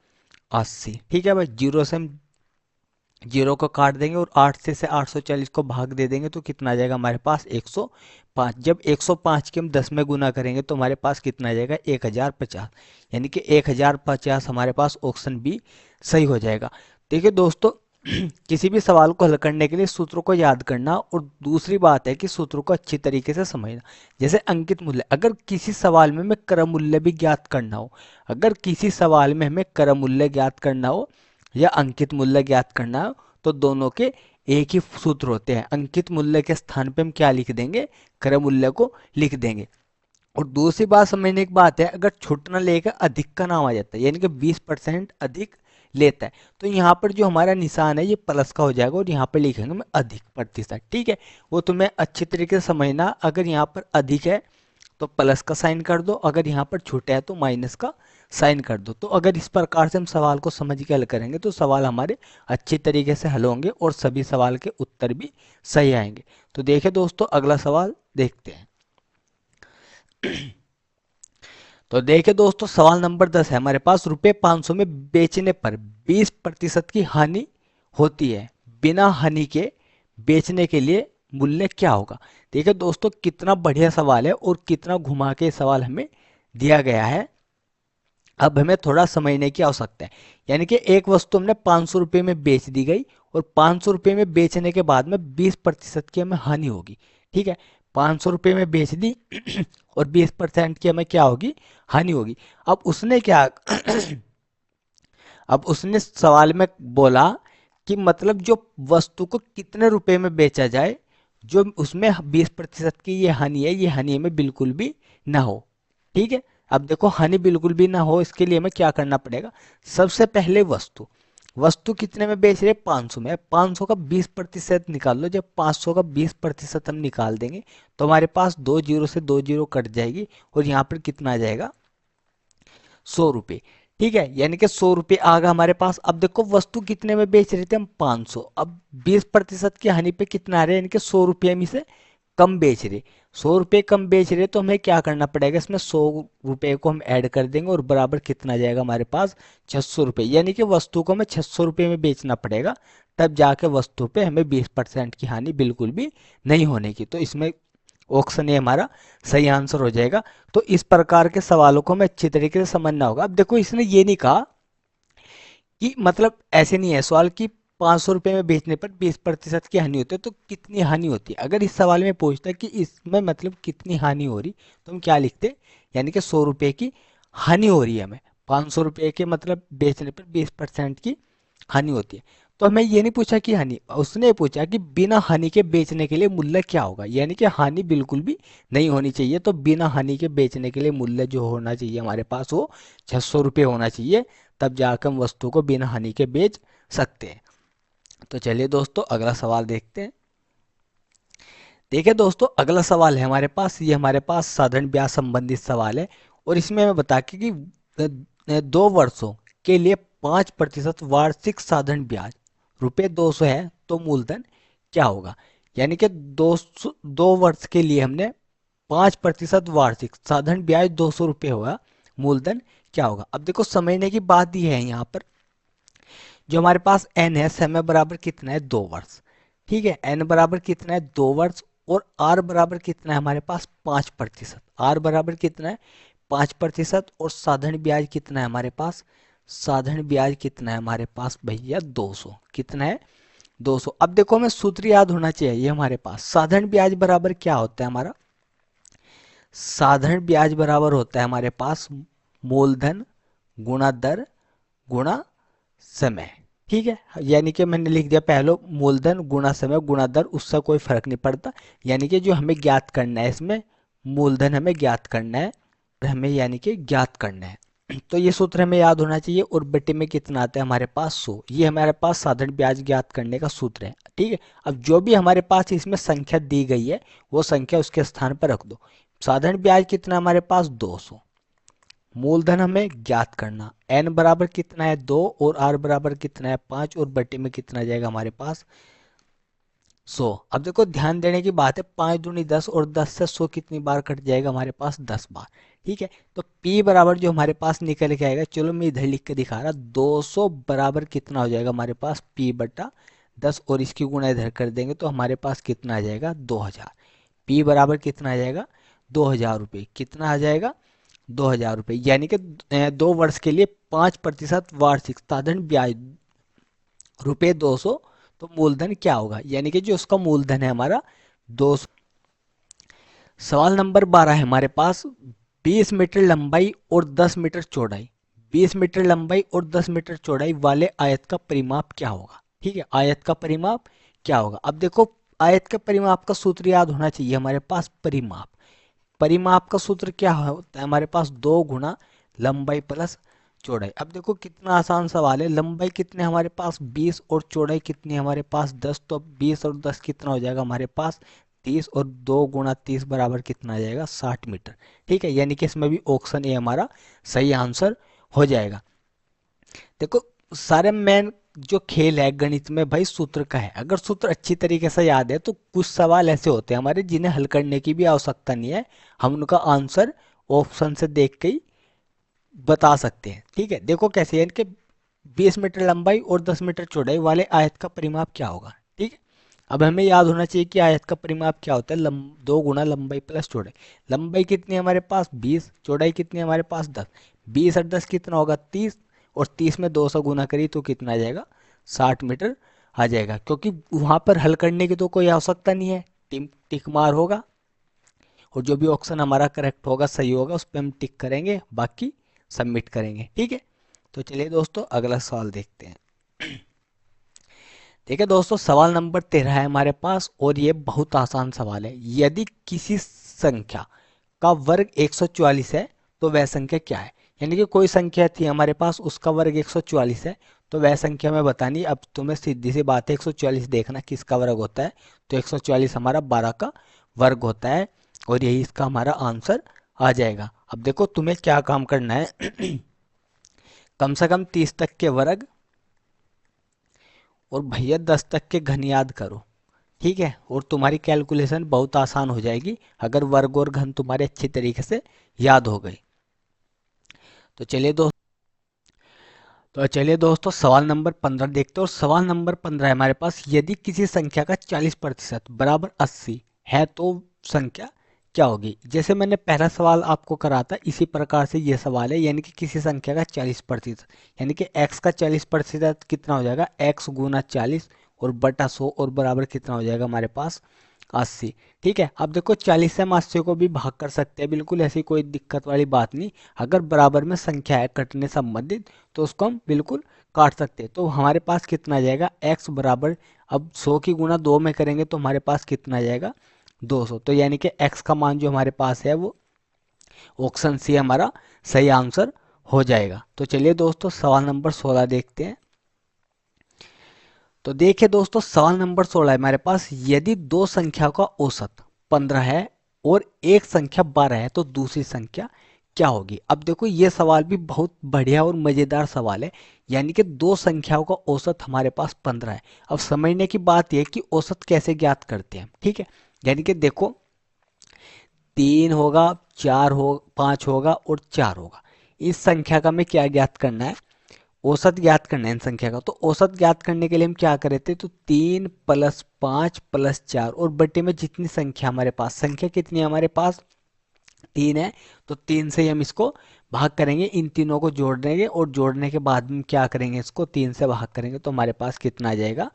80। ठीक है भाई, जीरो से हम जीरो को काट देंगे और 8 से 840 को भाग दे देंगे तो कितना आ जाएगा हमारे पास 105। जब 105 के हम 10 में गुना करेंगे तो हमारे पास कितना आ जाएगा 1050, यानी कि 1050 हमारे पास ऑप्शन बी सही हो जाएगा। देखिए दोस्तों किसी भी सवाल को हल करने के लिए सूत्रों को याद करना और दूसरी बात है कि सूत्रों को अच्छी तरीके से समझना। जैसे अंकित मूल्य, अगर किसी सवाल में हमें क्रम मूल्य भी ज्ञात करना हो, अगर किसी सवाल में हमें क्रम मूल्य ज्ञात करना हो या अंकित मूल्य ज्ञात करना हो तो दोनों के एक ही सूत्र होते हैं। अंकित मूल्य के स्थान पे हम क्या लिख देंगे, क्रय मूल्य को लिख देंगे। और दूसरी बात समझने की बात है, अगर छूट ना लेकर अधिक का नाम आ जाता है, यानी कि 20% अधिक लेता है, तो यहाँ पर जो हमारा निशान है ये प्लस का हो जाएगा और यहाँ पर लिखेंगे हम अधिक प्रतिशत। ठीक है, वो तुम्हें अच्छी तरीके से समझना। अगर यहाँ पर अधिक है तो प्लस का साइन कर दो, अगर यहाँ पर छूटा है तो माइनस का साइन कर दो। तो अगर इस प्रकार से हम सवाल को समझ के हल करेंगे तो सवाल हमारे अच्छी तरीके से हल होंगे और सभी सवाल के उत्तर भी सही आएंगे। तो देखिए दोस्तों अगला सवाल देखते हैं। तो देखिए दोस्तों सवाल नंबर 10 है हमारे पास, रुपये 500 में बेचने पर 20% की हानि होती है, बिना हानि के बेचने के लिए मूल्य क्या होगा। देखिए दोस्तों कितना बढ़िया सवाल है और कितना घुमा के सवाल हमें दिया गया है। अब हमें थोड़ा समझने की आवश्यकता है। यानी कि एक वस्तु हमने 500 रुपये में बेच दी गई और 500 रुपये में बेचने के बाद में 20% की हमें हानि होगी। ठीक है, 500 रुपये में बेच दी और 20% की हमें क्या होगी, हानि होगी। अब उसने क्या अब उसने सवाल में बोला कि मतलब जो वस्तु को कितने रुपए में बेचा जाए जो उसमें 20% की ये हानि है, ये हानि हमें बिल्कुल भी ना हो। ठीक है, अब देखो हानि बिल्कुल भी ना हो इसके लिए हमें क्या करना पड़ेगा। सबसे पहले वस्तु वस्तु कितने में बेच रहे, 500 में। 500 का 20% निकाल लो। जब 500 का 20% हम निकाल देंगे तो हमारे पास 2 जीरो से 2 जीरो कट जाएगी और यहाँ पर कितना आ जाएगा, 100 रुपये। ठीक है, यानी कि 100 रुपये आ गया हमारे पास। अब देखो वस्तु कितने में बेच रहे थे हम, 500। अब 20% की हानि पे कितना आ रहा है, यानी कि 100 रुपये हम इसे कम बेच रहे। 100 रुपये कम बेच रहे तो हमें क्या करना पड़ेगा, इसमें 100 रुपये को हम ऐड कर देंगे और बराबर कितना आ जाएगा हमारे पास, 600 रुपये। यानी कि वस्तु को हमें 600 रुपये में बेचना पड़ेगा, तब जाके वस्तु पे हमें 20% की हानि बिल्कुल भी नहीं होने की। तो इसमें ऑप्शन ए हमारा सही आंसर हो जाएगा। तो इस प्रकार के सवालों को हमें अच्छी तरीके से समझना होगा। अब देखो इसने ये नहीं कहा कि मतलब ऐसे नहीं है सवाल कि 500 रुपये में बेचने पर 20% की हानि होती है तो कितनी हानि होती है। अगर इस सवाल में पूछता है कि इसमें मतलब कितनी हानि हो रही तो हम क्या लिखते, यानी कि 100 रुपये की हानि हो रही है हमें। 500 रुपये के मतलब बेचने पर 20% की हानि होती है। तो हमें ये नहीं पूछा कि हानि, उसने पूछा कि बिना हानि के बेचने के लिए मूल्य क्या होगा। यानी कि हानि बिल्कुल भी नहीं होनी चाहिए। तो बिना हानि के बेचने के लिए मूल्य जो होना चाहिए हमारे पास वो 600 रुपये होना चाहिए, तब जाकर हम वस्तु को बिना हानि के बेच सकते हैं। तो चलिए दोस्तों अगला सवाल देखते हैं। देखिए दोस्तों अगला सवाल है हमारे पास, ये हमारे पास साधारण ब्याज संबंधित सवाल है और इसमें हमें बता के कि 2 वर्षों के लिए 5% वार्षिक साधारण ब्याज रुपये 200 है तो मूलधन क्या होगा। यानी कि 2 वर्ष के लिए हमने 5% वार्षिक साधारण ब्याज 200 रुपये होगा, मूलधन क्या होगा। अब देखो समझने की बात यह है यहाँ पर, जो हमारे पास एन है, समय बराबर कितना है, 2 वर्ष। ठीक है, एन बराबर कितना है, 2 वर्ष। और आर बराबर कितना है हमारे पास, 5%। आर बराबर कितना है, 5%। और साधारण ब्याज कितना है हमारे पास, साधारण ब्याज कितना है हमारे पास भैया, 200। कितना है, 200। अब देखो हमें सूत्र याद होना चाहिए हमारे पास। साधारण ब्याज बराबर क्या होता है हमारा, साधारण ब्याज बराबर होता है हमारे पास मूलधन गुणा दर गुणा समय। ठीक है, यानी कि मैंने लिख दिया पहले मूलधन गुणा समय गुणा दर, उससे कोई फर्क नहीं पड़ता। यानी कि जो हमें ज्ञात करना है इसमें मूलधन हमें ज्ञात करना है और हमें यानी कि ज्ञात करना है। तो ये सूत्र हमें याद होना चाहिए। और बटे में कितना आता है हमारे पास, 100। ये हमारे पास साधारण ब्याज ज्ञात करने का सूत्र है। ठीक है, अब जो भी हमारे पास इसमें संख्या दी गई है वो संख्या उसके स्थान पर रख दो। साधारण ब्याज कितना हमारे पास, 200। मूलधन हमें ज्ञात करना, एन बराबर कितना है, 2। और आर बराबर कितना है, 5। और बटे में कितना आ जाएगा हमारे पास, 100। अब देखो ध्यान देने की बात है, 5 दूनी 10 और 10 से 100 कितनी बार कट जाएगा हमारे पास, 10 बार। ठीक है, तो P बराबर जो हमारे पास निकल के आएगा, चलो मैं इधर लिख के दिखा रहा, 200 बराबर कितना हो जाएगा हमारे पास, P बटा 10। और इसकी गुणा इधर कर देंगे तो हमारे पास कितना आ जाएगा, 2000। P बराबर कितना आ जाएगा, 2000 रुपये। कितना आ जाएगा, 2000 रुपये। यानी कि 2 वर्ष के लिए 5% वार्षिक साधारण ब्याज रुपये 200। तो मूलधन क्या होगा, यानी कि जो उसका मूलधन है हमारा 200। सवाल नंबर 12 है हमारे पास, 20 मीटर लंबाई और 10 मीटर चौड़ाई, 20 मीटर लंबाई और 10 मीटर चौड़ाई वाले आयत का परिमाप क्या होगा। ठीक है, आयत का परिमाप क्या होगा। अब देखो आयत के परिमाप का सूत्र याद होना चाहिए हमारे पास, परिमाप। परिमाप का सूत्र क्या होता है हमारे पास, 2 गुना लंबाई प्लस चौड़ाई। अब देखो कितना आसान सवाल है, लंबाई कितने हमारे पास, 20। और चौड़ाई कितनी है हमारे पास, 10। तो अब 20 और 10 कितना हो जाएगा हमारे पास, 30। और 2 गुना 30 बराबर कितना आ जाएगा, 60 मीटर। ठीक है, यानी कि इसमें भी ऑप्शन ए हमारा सही आंसर हो जाएगा। देखो सारे मेन जो खेल है गणित में भाई सूत्र का है। अगर सूत्र अच्छी तरीके से याद है तो कुछ सवाल ऐसे होते हैं हमारे जिन्हें हल करने की भी आवश्यकता नहीं है, हम उनका आंसर ऑप्शन से देख के ही बता सकते हैं। ठीक है, देखो कैसे है कि 20 मीटर लंबाई और 10 मीटर चौड़ाई वाले आयत का परिमाप क्या होगा। ठीक है, अब हमें याद होना चाहिए कि आयत का परिमाप क्या होता है, 2 गुना लंबाई प्लस चौड़ाई। लंबाई कितनी है हमारे पास 20, चौड़ाई कितनी है हमारे पास 10। 20 और 10 कितना होगा 30, और 30 में 200 गुना करी तो कितना आ जाएगा 60 मीटर आ जाएगा। क्योंकि वहां पर हल करने की तो कोई आवश्यकता नहीं है, टिक मार होगा और जो भी ऑप्शन हमारा करेक्ट होगा सही होगा उस पर हम टिक करेंगे, बाकी सबमिट करेंगे। ठीक है, तो चलिए दोस्तों अगला सवाल देखते हैं। ठीक है दोस्तों, सवाल नंबर 13 है हमारे पास और ये बहुत आसान सवाल है। यदि किसी संख्या का वर्ग 144 है तो वह संख्या क्या है। यानी कि कोई संख्या थी हमारे पास, उसका वर्ग 144 है, तो वह संख्या में बतानी। अब तुम्हें सीधी सी बात है, 144 देखना किसका वर्ग होता है, तो 144 हमारा 12 का वर्ग होता है और यही इसका हमारा आंसर आ जाएगा। अब देखो तुम्हें क्या काम करना है कम से कम 30 तक के वर्ग और भैया 10 तक के घन याद करो। ठीक है, और तुम्हारी कैलकुलेशन बहुत आसान हो जाएगी अगर वर्ग और घन तुम्हारे अच्छी तरीके से याद हो गई। तो चलिए दोस्तों सवाल नंबर 15 देखते हैं। और सवाल नंबर 15 है हमारे पास, यदि किसी संख्या का 40% बराबर 80 है तो संख्या क्या होगी। जैसे मैंने पहला सवाल आपको करा था इसी प्रकार से ये सवाल है। यानी कि किसी संख्या का 40%, यानी कि x का 40% कितना हो जाएगा, x गुना 40 और बटा 100 और बराबर कितना हो जाएगा हमारे पास 80। ठीक है, अब देखो 40 से हम 80 को भी भाग कर सकते हैं, बिल्कुल ऐसी कोई दिक्कत वाली बात नहीं। अगर बराबर में संख्या है कटने संबंधित तो उसको हम बिल्कुल काट सकते हैं। तो हमारे पास कितना आ जाएगा x बराबर, अब 100 की गुना 2 में करेंगे तो हमारे पास कितना आ जाएगा 200। तो यानी कि x का मान जो हमारे पास है वो ऑप्शन सी हमारा सही आंसर हो जाएगा। तो चलिए दोस्तों सवाल नंबर 16 देखते हैं। तो देखिए दोस्तों सवाल नंबर 16 है हमारे पास, यदि दो संख्या का औसत 15 है और एक संख्या 12 है तो दूसरी संख्या क्या होगी। अब देखो ये सवाल भी बहुत बढ़िया और मजेदार सवाल है। यानी कि दो संख्याओं का औसत हमारे पास 15 है। अब समझने की बात यह है कि औसत कैसे ज्ञात करते हैं। ठीक है, यानी कि देखो 3 होगा, 4 हो, 5 होगा और 4 होगा। इस संख्या का हमें क्या ज्ञात करना है, औसत ज्ञात करना है इन संख्या का। तो औसत ज्ञात करने के लिए हम क्या करे थे, तो 3 प्लस 5 प्लस 4 और बटे में जितनी संख्या हमारे पास, संख्या कितनी है हमारे पास 3 है, तो 3 से ही हम इसको भाग करेंगे, इन तीनों को जोड़ देंगे और जोड़ने के बाद हम क्या करेंगे, इसको 3 से भाग करेंगे तो हमारे पास कितना आ जाएगा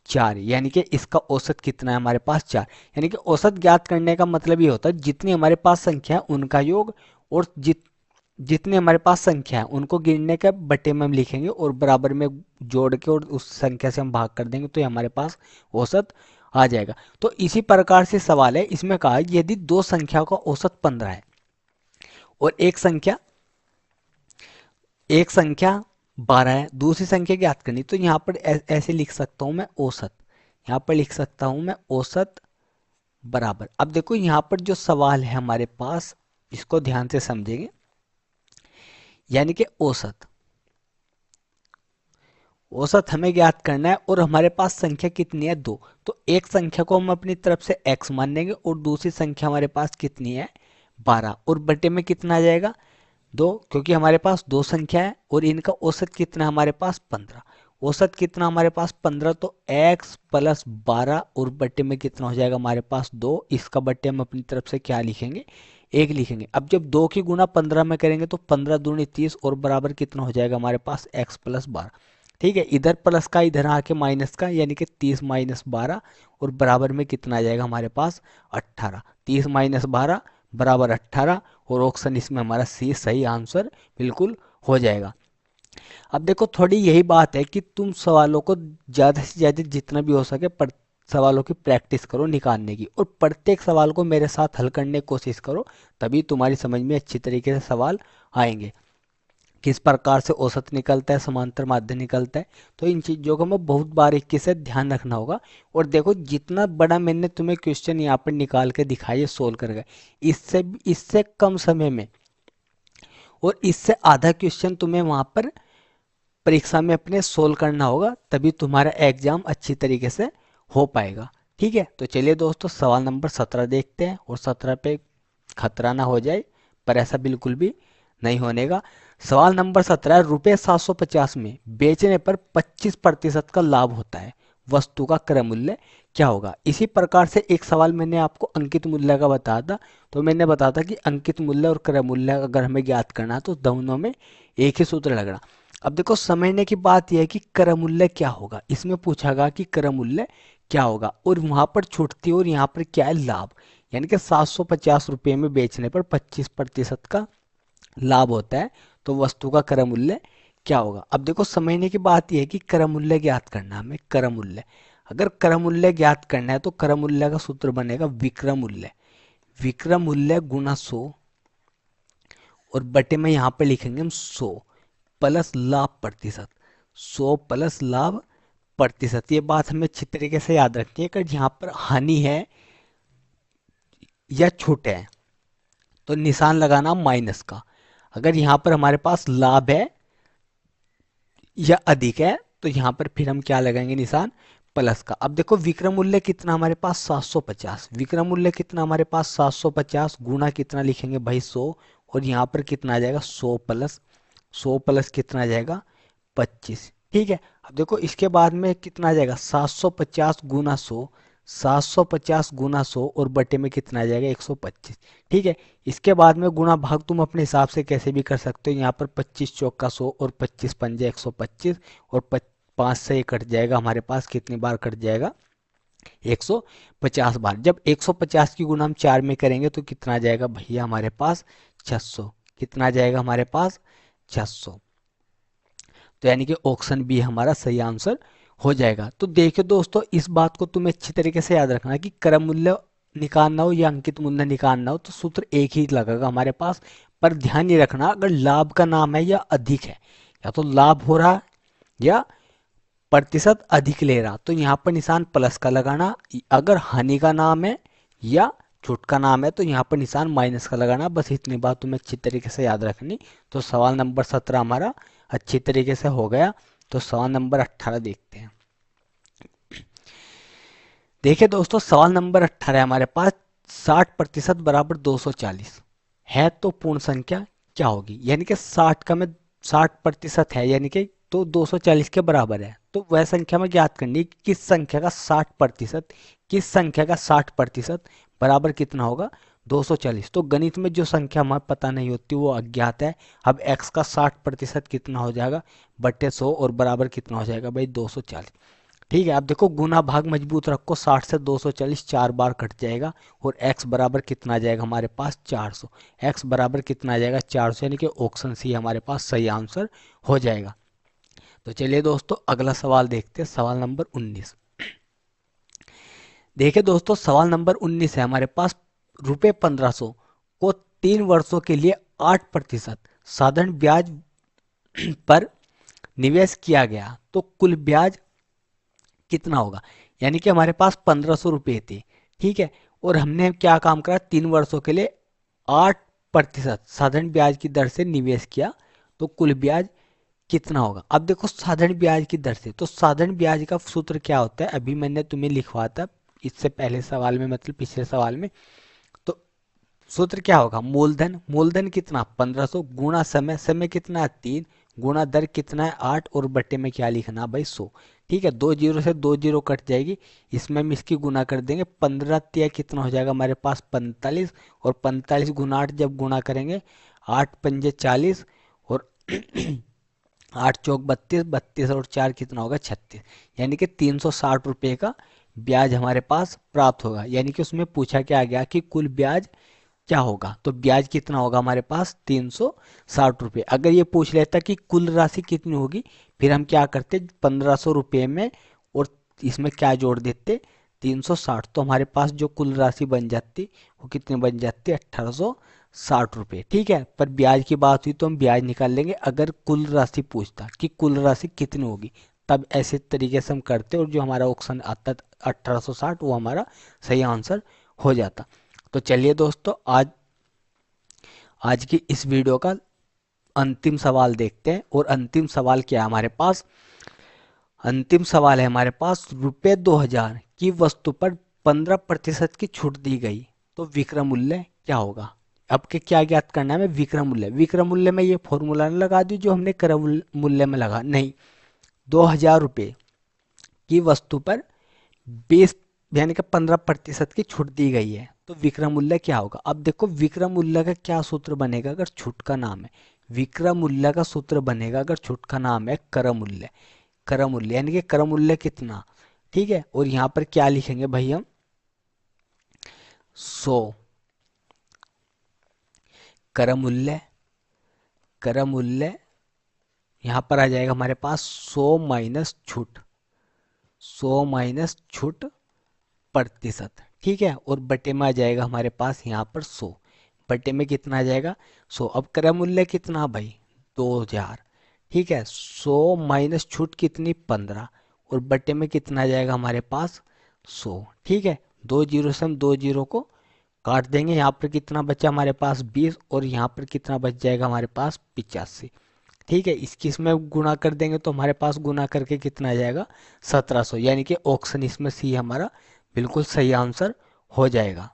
4। यानी कि इसका औसत कितना है हमारे पास 4। यानी कि औसत ज्ञात करने का मतलब ये होता है जितनी हमारे पास संख्या है उनका योग, और जितने हमारे पास संख्या है उनको गिनने के बटे में हम लिखेंगे और बराबर में जोड़ के और उस संख्या से हम भाग कर देंगे तो ये हमारे पास औसत आ जाएगा। तो इसी प्रकार से सवाल है, इसमें कहा यदि दो संख्याओं का औसत 15 है और एक संख्या 12 है, दूसरी संख्या ज्ञात करनी, तो यहाँ पर ऐसे लिख सकता हूं मैं औसत, यहाँ पर लिख सकता हूं मैं औसत बराबर। अब देखो यहाँ पर जो सवाल है हमारे पास इसको ध्यान से समझेंगे। यानी कि औसत औसत हमें ज्ञात करना है और हमारे पास संख्या कितनी है 2। तो एक संख्या को हम अपनी तरफ से x मान लेंगे और दूसरी संख्या हमारे पास कितनी है 12 और बटे में कितना आ जाएगा 2, क्योंकि हमारे पास दो संख्या है और इनका औसत कितना हमारे पास 15। औसत कितना हमारे पास 15, तो x प्लस 12 और बटे में कितना हो जाएगा हमारे पास 2। इसका बटे हम अपनी तरफ से क्या लिखेंगे 1 लिखेंगे। अब जब 2 की गुना 15 में करेंगे तो 15 दूनी 30 और बराबर कितना हो जाएगा हमारे पास x प्लस 12। ठीक है, इधर प्लस का इधर आके माइनस का, यानी कि 30 माइनस 12 और बराबर में कितना आ जाएगा हमारे पास 18। 30 माइनस 12 बराबर 18 और ऑप्शन इसमें हमारा सी सही आंसर बिल्कुल हो जाएगा। अब देखो थोड़ी यही बात है कि तुम सवालों को ज़्यादा से ज़्यादा जितना भी हो सके सवालों की प्रैक्टिस करो निकालने की, और प्रत्येक सवाल को मेरे साथ हल करने की कोशिश करो, तभी तुम्हारी समझ में अच्छी तरीके से सवाल आएंगे। किस प्रकार से औसत निकलता है, समांतर माध्य निकलता है, तो इन चीज़ों को मैं बहुत बारीकी से ध्यान रखना होगा। और देखो जितना बड़ा मैंने तुम्हें क्वेश्चन यहाँ पर निकाल के दिखाई सोल्व कर गए, इससे कम समय में और इससे आधा क्वेश्चन तुम्हें वहाँ पर परीक्षा में अपने सोल्व करना होगा, तभी तुम्हारा एग्जाम अच्छी तरीके से हो पाएगा। ठीक है, तो चलिए दोस्तों सवाल नंबर 17 देखते हैं, और 17 पे खतरा ना हो जाए, पर ऐसा बिल्कुल भी नहीं होने का। सवाल नंबर 17, रुपये 750 में बेचने पर 25% का लाभ होता है, वस्तु का क्रय मूल्य क्या होगा। इसी प्रकार से एक सवाल मैंने आपको अंकित मूल्य का बताया था, तो मैंने बताया था कि अंकित मूल्य और क्रय मूल्य अगर हमें ज्ञात करना है तो दोनों में एक ही सूत्र लगना। अब देखो समझने की बात यह है कि क्रय मूल्य क्या होगा, इसमें पूछा गया कि क्रय मूल्य क्या होगा और वहां पर छूट थी और यहाँ पर क्या है लाभ, यानी कि 750 रुपये में बेचने पर 25% का लाभ होता है, तो वस्तु का क्रय मूल्य क्या होगा। अब देखो समझने की बात यह है कि क्रय मूल्य ज्ञात करना है हमें। क्रय मूल्य, अगर क्रय मूल्य ज्ञात करना है तो क्रय मूल्य का सूत्र बनेगा विक्रय मूल्य। विक्रय मूल्य गुना 100 और बटे में यहाँ पे लिखेंगे हम 100 प्लस लाभ प्रतिशत। 100 प्लस लाभ प्रतिशत, ये बात हमें अच्छी तरीके से याद रखनी है। अगर यहाँ पर हानि है या छूट है तो निशान लगाना माइनस का। अगर यहाँ पर हमारे पास लाभ है या अधिक है तो यहाँ पर फिर हम क्या लगाएंगे, निशान प्लस का। अब देखो विक्रय मूल्य कितना हमारे पास 750, विक्रय मूल्य कितना हमारे पास 750 गुना कितना लिखेंगे भाई 100, और यहाँ पर कितना आ जाएगा 100 प्लस कितना आ जाएगा 25। ठीक है, अब देखो इसके बाद में कितना आ जाएगा 750 गुना 100, 750 गुना 100 और बटे में कितना आ जाएगा 125। ठीक है, इसके बाद में गुणा भाग तुम अपने हिसाब से कैसे भी कर सकते हो। यहाँ पर 25 चौक का 100 और 25 पंजे 125 और 5 से ये कट जाएगा, हमारे पास कितनी बार कट जाएगा 150 बार। जब 150 की गुणा हम 4 में करेंगे तो कितना आ जाएगा भैया हमारे पास 600। कितना आ जाएगा हमारे पास 600। तो यानी कि ऑप्शन बी हमारा सही आंसर हो जाएगा। तो देखिए दोस्तों, इस बात को तुम्हें अच्छी तरीके से याद रखना है कि क्रय मूल्य निकालना हो या अंकित मूल्य निकालना हो तो सूत्र एक ही लगेगा हमारे पास। पर ध्यान ये रखना, अगर लाभ का नाम है या अधिक है, या तो लाभ हो रहा या प्रतिशत अधिक ले रहा, तो यहाँ पर निशान प्लस का लगाना। अगर हानि का नाम है या छूट का नाम है तो यहाँ पर निशान माइनस का लगाना। बस इतनी बात तुम्हें अच्छी तरीके से याद रखनी। तो सवाल नंबर 17 हमारा अच्छी तरीके से हो गया। तो सवाल नंबर 18 देखते हैं। देखिए दोस्तों, सवाल नंबर 18 हमारे पास 60% बराबर 240 है तो पूर्ण संख्या क्या होगी। यानी कि 60 का में 60% है, यानी कि तो 240 के बराबर है, तो वह संख्या में ज्ञात करनी है कि किस संख्या का 60%, किस संख्या का 60% बराबर कितना होगा 240। तो गणित में जो संख्या हमें पता नहीं होती वो अज्ञात है। अब x का 60% कितना हो जाएगा बट्टे 100 और बराबर कितना हो जाएगा भाई 240। ठीक है, अब देखो गुना भाग मजबूत रखो, 60 से 240 4 बार कट जाएगा और x बराबर कितना आ जाएगा हमारे पास 400। x बराबर कितना आ जाएगा 400, यानी कि ऑप्शन सी हमारे पास सही आंसर हो जाएगा। तो चलिए दोस्तों अगला सवाल देखते हैं, सवाल नंबर 19। देखिए दोस्तों, सवाल नंबर 19 है हमारे पास, रुपये 1500 को 3 वर्षों के लिए 8% साधारण ब्याज पर निवेश किया गया तो कुल ब्याज कितना होगा। यानी कि हमारे पास 1500 रुपये थे, ठीक है, और हमने क्या काम करा 3 वर्षों के लिए 8% साधारण ब्याज की दर से निवेश किया, तो कुल ब्याज कितना होगा। अब देखो साधारण ब्याज की दर से, तो साधारण ब्याज का सूत्र क्या होता है अभी मैंने तुम्हें लिखवा था इससे पहले सवाल में, मतलब पिछले सवाल में। तो सूत्र क्या होगा, मूलधन, मूलधन कितना 1500 गुणा समय, समय कितना है 3 गुणा दर कितना है 8 और बट्टे में क्या लिखना भाई 100। ठीक है, 2 जीरो से 2 जीरो कट जाएगी, इसमें हम इसकी गुना कर देंगे 15 तिया कितना हो जाएगा हमारे पास 45 और 45 गुना 8 जब गुना करेंगे 8 पंजे 40 और 8 चौक 32, 32 और 4 कितना होगा 36, यानी कि 360 रुपये का ब्याज हमारे पास प्राप्त होगा। यानी कि उसमें पूछा क्या गया कि कुल ब्याज क्या होगा, तो ब्याज कितना होगा हमारे पास 360 रुपये। अगर ये पूछ लेता कि कुल राशि कितनी होगी, फिर हम क्या करते 1500 रुपये में और इसमें क्या जोड़ देते 360, तो हमारे पास जो कुल राशि बन जाती वो कितनी बन जाती 1860 रुपये। ठीक है, पर ब्याज की बात हुई तो हम ब्याज निकाल लेंगे। अगर कुल राशि पूछता कि कुल राशि कितनी होगी, तब ऐसे तरीके से हम करते और जो हमारा ऑप्शन आता 1860 वो हमारा सही आंसर हो जाता। तो चलिए दोस्तों, आज की इस वीडियो का अंतिम सवाल देखते हैं। और अंतिम सवाल क्या है हमारे पास, अंतिम सवाल है हमारे पास, रुपये 2000 की वस्तु पर 15% की छूट दी गई तो विक्रय मूल्य क्या होगा। अब के क्या ज्ञात करना है हमें, विक्रय मूल्य। विक्रय मूल्य में ये फॉर्मूला न लगा दी जो हमने क्रय मूल्य में लगा, नहीं। 2,000 रुपये की वस्तु पर 20 यानी कि 15% की छूट दी गई है, तो विक्रय मूल्य क्या होगा। अब देखो विक्रय मूल्य का क्या सूत्र बनेगा अगर छूट का नाम है। विक्रय मूल्य का सूत्र बनेगा अगर छूट का नाम है क्रय मूल्य। क्रय मूल्य यानी कि क्रय मूल्य कितना, ठीक है। और यहाँ पर क्या लिखेंगे भाई हम, 100। क्रय मूल्य, क्रय मूल्य यहाँ पर आ जाएगा हमारे पास 100 माइनस छूट, 100 माइनस छूट प्रतिशत, ठीक है। और बटे में आ जाएगा हमारे पास यहाँ पर 100, बटे में कितना आ जाएगा 100। अब क्रय मूल्य कितना भाई 2,000, ठीक है। 100 माइनस छूट कितनी 15, और बटे में कितना आ जाएगा हमारे पास 100, ठीक है। 2 जीरो से हम 2 जीरो को काट देंगे, यहाँ पर कितना बचा हमारे पास 20, और यहाँ पर कितना बच जाएगा हमारे पास 85, ठीक है। इसकी इसमें गुणा कर देंगे तो हमारे पास गुणा करके कितना आ जाएगा 1700, यानी कि ऑप्शन इसमें सी हमारा बिल्कुल सही आंसर हो जाएगा।